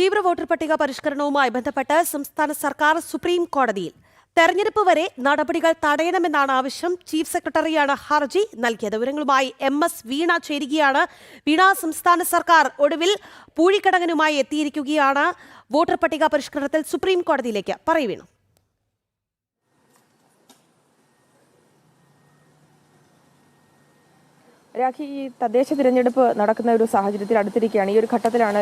തീവ്ര വോട്ടർ പട്ടിക പരിഷ്കരണവുമായി ബന്ധപ്പെട്ട് സംസ്ഥാന സർക്കാർ സുപ്രീം കോടതിയിൽ തെരഞ്ഞെടുപ്പ് വരെ നടപടികൾ തടയണമെന്നാണ് ആവശ്യം. ചീഫ് സെക്രട്ടറിയാണ് ഹർജി നൽകിയത്. വിവരങ്ങളുമായി MS വീണ ചേരുകയാണ്. വീണ, സംസ്ഥാന സർക്കാർ ഒടുവിൽ പൂഴിക്കടകനുമായി എത്തിയിരിക്കുകയാണ്. വോട്ടർ പട്ടിക പരിഷ്കരണത്തിൽ സുപ്രീം കോടതിയിലേക്ക് പറയൂ വീണു. രാഖി, ഈ തദ്ദേശ തിരഞ്ഞെടുപ്പ് നടക്കുന്ന ഒരു സാഹചര്യത്തിൽ അടുത്തിരിക്കുകയാണ്. ഈ ഒരു ഘട്ടത്തിലാണ്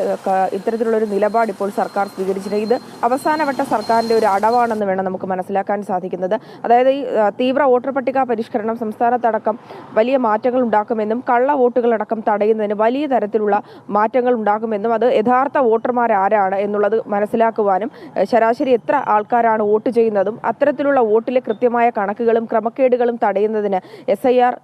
ഇത്തരത്തിലുള്ള ഒരു നിലപാട് ഇപ്പോൾ സർക്കാർ സ്വീകരിച്ചിട്ടുണ്ട്. ഇത് അവസാനവട്ട സർക്കാരിന്റെ ഒരു അടവാണെന്ന് വേണം നമുക്ക് മനസ്സിലാക്കാൻ സാധിക്കുന്നത്. അതായത് ഈ തീവ്ര വോട്ടർ പട്ടിക പരിഷ്കരണം സംസ്ഥാനത്തടക്കം വലിയ മാറ്റങ്ങൾ ഉണ്ടാക്കുമെന്നും കള്ള വോട്ടുകളടക്കം തടയുന്നതിന് വലിയ തരത്തിലുള്ള മാറ്റങ്ങൾ ഉണ്ടാക്കുമെന്നും അത് യഥാർത്ഥ വോട്ടർമാരാരാണ് എന്നുള്ളത് മനസ്സിലാക്കുവാനും ശരാശരി എത്ര ആൾക്കാരാണ് വോട്ട് ചെയ്യുന്നതും അത്തരത്തിലുള്ള വോട്ടിലെ കൃത്യമായ കണക്കുകളും ക്രമക്കേടുകളും തടയുന്നതിന് SIR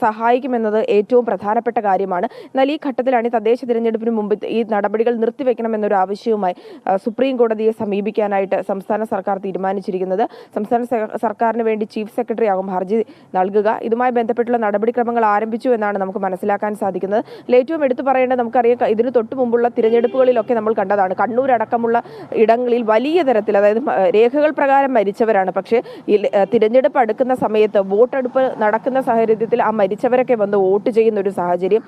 സഹായിക്കുമെന്നത് ഏറ്റവും പ്രധാനപ്പെട്ട കാര്യമാണ്. എന്നാൽ ഈ ഘട്ടത്തിലാണ് തദ്ദേശ തിരഞ്ഞെടുപ്പിന് മുമ്പ് ഈ നടപടികൾ നിർത്തിവെക്കണമെന്നൊരു ആവശ്യവുമായി സുപ്രീം കോടതിയെ സമീപിക്കാനായിട്ട് സംസ്ഥാന സർക്കാർ തീരുമാനിച്ചിരിക്കുന്നത്. സംസ്ഥാന സർക്കാരിന് വേണ്ടി ചീഫ് സെക്രട്ടറി ആകും ഹർജി നൽകുക. ഇതുമായി ബന്ധപ്പെട്ടുള്ള നടപടിക്രമങ്ങൾ ആരംഭിച്ചു എന്നാണ് നമുക്ക് മനസ്സിലാക്കാൻ സാധിക്കുന്നത്. ഏറ്റവും എടുത്തു പറയേണ്ടത്, നമുക്കറിയാം, ഇതിന് തൊട്ട് മുമ്പുള്ള തിരഞ്ഞെടുപ്പുകളിലൊക്കെ നമ്മൾ കണ്ടതാണ്. കണ്ണൂർ അടക്കമുള്ള ഇടങ്ങളിൽ വലിയ തരത്തിൽ, അതായത് രേഖകൾ പ്രകാരം മരിച്ചവരാണ്. പക്ഷേ ഈ തിരഞ്ഞെടുപ്പ് അടുക്കുന്ന സമയത്ത് വോട്ടെടുപ്പ് നടക്കുന്ന സാഹചര്യത്തിൽ ആ മരിച്ചവരൊക്കെ വന്ന് വോട്ട് ചെയ്യുന്ന ഒരു സാഹചര്യം,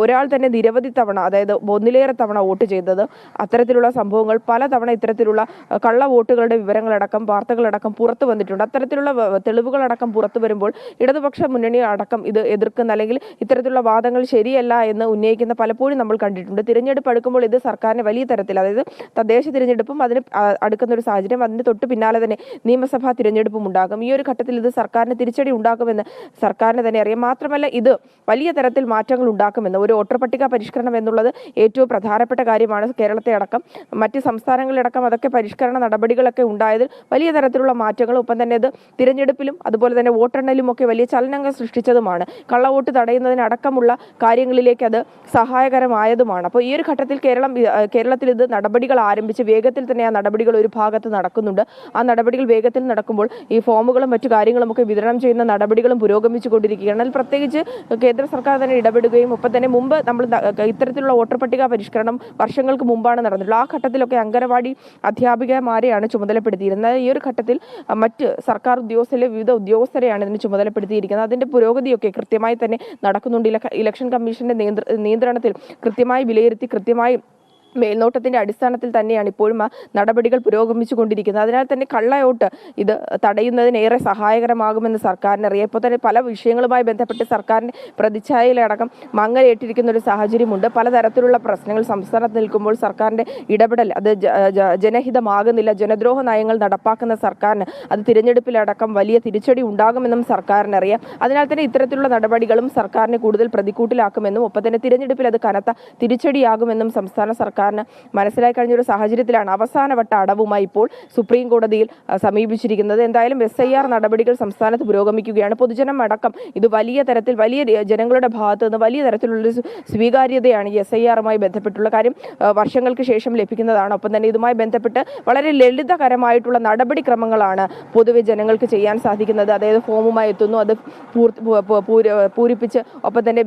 ഒരാൾ തന്നെ നിരവധി തവണ, അതായത് ഒന്നിലേറെ തവണ വോട്ട് ചെയ്തത്, അത്തരത്തിലുള്ള സംഭവങ്ങൾ പലതവണ ഇത്തരത്തിലുള്ള കള്ള വോട്ടുകളുടെ വിവരങ്ങളടക്കം വാർത്തകളടക്കം പുറത്തു വന്നിട്ടുണ്ട്. അത്തരത്തിലുള്ള തെളിവുകളടക്കം പുറത്തു വരുമ്പോൾ ഇടതുപക്ഷ മുന്നണി അടക്കം ഇത് എതിർക്കുന്ന, അല്ലെങ്കിൽ ഇത്തരത്തിലുള്ള വാദങ്ങൾ ശരിയല്ല എന്ന് ഉന്നയിക്കുന്ന പലപ്പോഴും നമ്മൾ കണ്ടിട്ടുണ്ട്. തിരഞ്ഞെടുപ്പ് അടുക്കുമ്പോൾ ഇത് സർക്കാരിന് വലിയ തരത്തിൽ, അതായത് തദ്ദേശ തിരഞ്ഞെടുപ്പും അതിന് അടുക്കുന്ന ഒരു സാഹചര്യം, അതിന് തൊട്ട് പിന്നാലെ തന്നെ നിയമസഭാ തിരഞ്ഞെടുപ്പും ഉണ്ടാകും. ഈ ഒരു ഘട്ടത്തിൽ ഇത് സർക്കാരിന് തിരിച്ചടി ഉണ്ടാക്കുമെന്ന് സർക്കാരിന് തന്നെ അറിയാം. മാത്രമല്ല, ഇത് വലിയ തരത്തിൽ മാറ്റങ്ങൾ ഉണ്ടാക്കുമെന്ന്, ഒരു വോട്ടർ പട്ടിക പരിഷ്കരണം എന്നുള്ളത് ഏറ്റവും പ്രധാനപ്പെട്ട കാര്യമാണ്. കേരളത്തെ അടക്കം മറ്റ് സംസ്ഥാനങ്ങളിലടക്കം അതൊക്കെ പരിഷ്കരണ നടപടികളൊക്കെ ഉണ്ടായതിൽ വലിയ തരത്തിലുള്ള മാറ്റങ്ങളും ഒപ്പം തന്നെ ഇത് തിരഞ്ഞെടുപ്പിലും അതുപോലെ തന്നെ വോട്ടെണ്ണലും ഒക്കെ വലിയ ചലനങ്ങൾ സൃഷ്ടിച്ചതുമാണ്. കള്ളവോട്ട് തടയുന്നതിനടക്കമുള്ള കാര്യങ്ങളിലേക്ക് അത് സഹായകരമായതുമാണ്. അപ്പോൾ ഈ ഒരു ഘട്ടത്തിൽ കേരളത്തിൽ ഇത് നടപടികൾ ആരംഭിച്ച് വേഗത്തിൽ തന്നെ ആ നടപടികൾ ഒരു ഭാഗത്ത് നടക്കുന്നുണ്ട്. ആ നടപടികൾ വേഗത്തിൽ നടക്കുമ്പോൾ ഈ ഫോമുകളും മറ്റു കാര്യങ്ങളും ഒക്കെ വിതരണം ചെയ്യുന്ന നടപടികളും പുരോഗമിച്ചുകൊണ്ടിരിക്കുകയാണ്. അതിൽ പ്രത്യേകിച്ച് കേന്ദ്ര സർക്കാർ തന്നെ ഇടപെടുകയും ഒപ്പം തന്നെ മുമ്പ് നമ്മൾ ഇത്തരത്തിലുള്ള വോട്ടർ പട്ടിക പരിഷ്കരണം വർഷങ്ങൾക്ക് മുമ്പാണ് നടന്നിട്ടുള്ളത്. ആ ഘട്ടത്തിലൊക്കെ അംഗനവാടി അധ്യാപികമാരെയാണ് ചുമതലപ്പെടുത്തിയിരുന്നത്. ഈ ഒരു ഘട്ടത്തിൽ മറ്റ് സർക്കാർ ഉദ്യോഗസ്ഥരിലെ വിവിധ ഉദ്യോഗസ്ഥരെയാണ് ഇതിന് ചുമതലപ്പെടുത്തിയിരിക്കുന്നത്. അതിന്റെ പുരോഗതിയൊക്കെ കൃത്യമായി തന്നെ നടക്കുന്നുണ്ട്. ഇലക്ഷൻ കമ്മീഷന്റെ നിയന്ത്രണത്തിൽ കൃത്യമായി വിലയിരുത്തി കൃത്യമായി മേൽനോട്ടത്തിന്റെ അടിസ്ഥാനത്തിൽ തന്നെയാണ് ഇപ്പോഴും ആ നടപടികൾ പുരോഗമിച്ചുകൊണ്ടിരിക്കുന്നത്. അതിനാൽ തന്നെ കള്ളവോട്ട് ഇത് തടയുന്നതിന് ഏറെ സഹായകരമാകുമെന്ന് സർക്കാരിന് അറിയാം. ഇപ്പോൾ തന്നെ പല വിഷയങ്ങളുമായി ബന്ധപ്പെട്ട് സർക്കാരിന് പ്രതിച്ഛായയിലടക്കം മങ്ങലേറ്റിരിക്കുന്ന ഒരു സാഹചര്യമുണ്ട്. പലതരത്തിലുള്ള പ്രശ്നങ്ങൾ സംസ്ഥാനത്ത് നിൽക്കുമ്പോൾ സർക്കാരിന്റെ ഇടപെടൽ അത് ജനഹിതമാകുന്നില്ല. ജനദ്രോഹ നയങ്ങൾ നടപ്പാക്കുന്ന സർക്കാരിന് അത് തിരഞ്ഞെടുപ്പിലടക്കം വലിയ തിരിച്ചടി ഉണ്ടാകുമെന്നും സർക്കാരിന് അറിയാം. അതിനാൽ തന്നെ ഇത്തരത്തിലുള്ള നടപടികളും സർക്കാരിനെ കൂടുതൽ പ്രതികൂട്ടിലാക്കുമെന്നും ഒപ്പം തന്നെ തിരഞ്ഞെടുപ്പിൽ അത് കനത്ത തിരിച്ചടിയാകുമെന്നും സംസ്ഥാന സർക്കാർ മനസ്സിലാക്കി കഴിഞ്ഞ ഒരു സാഹചര്യത്തിലാണ് അവസാനവട്ട അടവുമായി ഇപ്പോൾ സുപ്രീം കോടതിയിൽ സമീപിച്ചിരിക്കുന്നത്. എന്തായാലും SIR നടപടികൾ സംസ്ഥാനത്ത് പുരോഗമിക്കുകയാണ്. പൊതുജനം അടക്കം ഇത് വലിയ തരത്തിൽ, വലിയ ജനങ്ങളുടെ ഭാഗത്ത് നിന്ന് വലിയ തരത്തിലുള്ള സ്വീകാര്യതയാണ് ഈ SIRമായി ബന്ധപ്പെട്ടുള്ള കാര്യം. വർഷങ്ങൾക്ക് ശേഷം ലഭിക്കുന്നതാണ്. ഒപ്പം തന്നെ ഇതുമായി ബന്ധപ്പെട്ട് വളരെ ലളിതകരമായിട്ടുള്ള നടപടിക്രമങ്ങളാണ് പൊതുവെ ജനങ്ങൾക്ക് ചെയ്യാൻ സാധിക്കുന്നത്. അതായത് ഫോമുമായി എത്തുന്നു, അത് പൂരിപ്പിച്ച് ഒപ്പം തന്നെ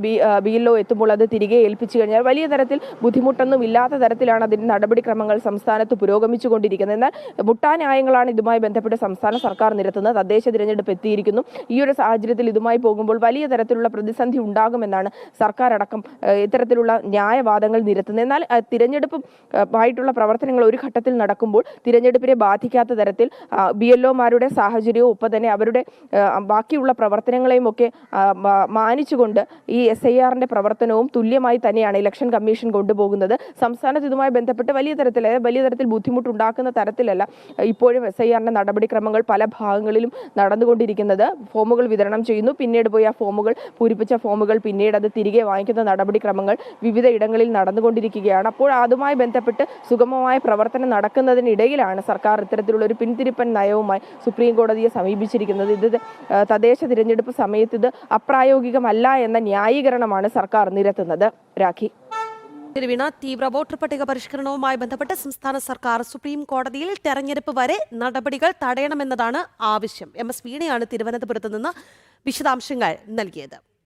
BLO എത്തുമ്പോൾ അത് തിരികെ ഏൽപ്പിച്ചു കഴിഞ്ഞാൽ വലിയ തരത്തിൽ ബുദ്ധിമുട്ടൊന്നും ഇല്ലാത്ത തരത്തിലാണ് അതിന്റെ നടപടിക്രമങ്ങൾ സംസ്ഥാനത്ത് പുരോഗമിച്ചുകൊണ്ടിരിക്കുന്നത്. എന്നാൽ മുട്ടാന്യായങ്ങളാണ് ഇതുമായി ബന്ധപ്പെട്ട് സംസ്ഥാന സർക്കാർ നിരത്തുന്നത്. തദ്ദേശ തിരഞ്ഞെടുപ്പ് എത്തിയിരിക്കുന്നു. ഈ ഒരു സാഹചര്യത്തിൽ ഇതുമായി പോകുമ്പോൾ വലിയ തരത്തിലുള്ള പ്രതിസന്ധി ഉണ്ടാകുമെന്നാണ് സർക്കാർ അടക്കം ഇത്തരത്തിലുള്ള ന്യായവാദങ്ങൾ നിരത്തുന്നത്. എന്നാൽ തിരഞ്ഞെടുപ്പുമായിട്ടുള്ള പ്രവർത്തനങ്ങൾ ഒരു ഘട്ടത്തിൽ നടക്കുമ്പോൾ തിരഞ്ഞെടുപ്പിനെ ബാധിക്കാത്ത തരത്തിൽ BLOമാരുടെ സാഹചര്യവും ഒപ്പം തന്നെ അവരുടെ ബാക്കിയുള്ള പ്രവർത്തനങ്ങളെയും ഒക്കെ മാനിച്ചുകൊണ്ട് ഈ SIRന്റെ പ്രവർത്തനവും തുല്യമായി തന്നെയാണ് ഇലക്ഷൻ കമ്മീഷൻ കൊണ്ടുപോകുന്നത്. സംസ്ഥാനത്ത് ഇതുമായി ബന്ധപ്പെട്ട് വലിയ തരത്തിൽ ബുദ്ധിമുട്ടുണ്ടാക്കുന്ന തരത്തിലല്ല ഇപ്പോഴും SIRന്റെ നടപടിക്രമങ്ങൾ പല ഭാഗങ്ങളിലും നടന്നുകൊണ്ടിരിക്കുന്നത്. ഫോമുകൾ വിതരണം ചെയ്യുന്നു, പിന്നീട് പോയി ആ ഫോമുകൾ പൂരിപ്പിച്ച ഫോമുകൾ പിന്നീട് അത് തിരികെ വാങ്ങിക്കുന്ന നടപടിക്രമങ്ങൾ വിവിധ ഇടങ്ങളിൽ നടന്നുകൊണ്ടിരിക്കുകയാണ്. അപ്പോൾ അതുമായി ബന്ധപ്പെട്ട് സുഗമമായ പ്രവർത്തനം നടക്കുന്നതിനിടയിലാണ് സർക്കാർ ഇത്തരത്തിലുള്ള ഒരു പിന്തിരിപ്പൻ നയവുമായി സുപ്രീം കോടതിയെ സമീപിച്ചിരിക്കുന്നത്. ഇത് തദ്ദേശ തിരഞ്ഞെടുപ്പ് സമയത്ത് ഇത് അപ്രായോഗികമല്ല എന്ന ന്യായീകരണമാണ് സർക്കാർ നിരത്തുന്നത്. രാഖി, തീവ്ര വോട്ടർ പട്ടിക പരിഷ്കരണവുമായി ബന്ധപ്പെട്ട് സംസ്ഥാന സർക്കാർ സുപ്രീം കോടതിയിൽ തെരഞ്ഞെടുപ്പ് വരെ നടപടികൾ തടയണമെന്നതാണ് ആവശ്യം. MS വീണയാണ് തിരുവനന്തപുരത്ത് നിന്ന് വിശദാംശങ്ങൾ നൽകിയത്.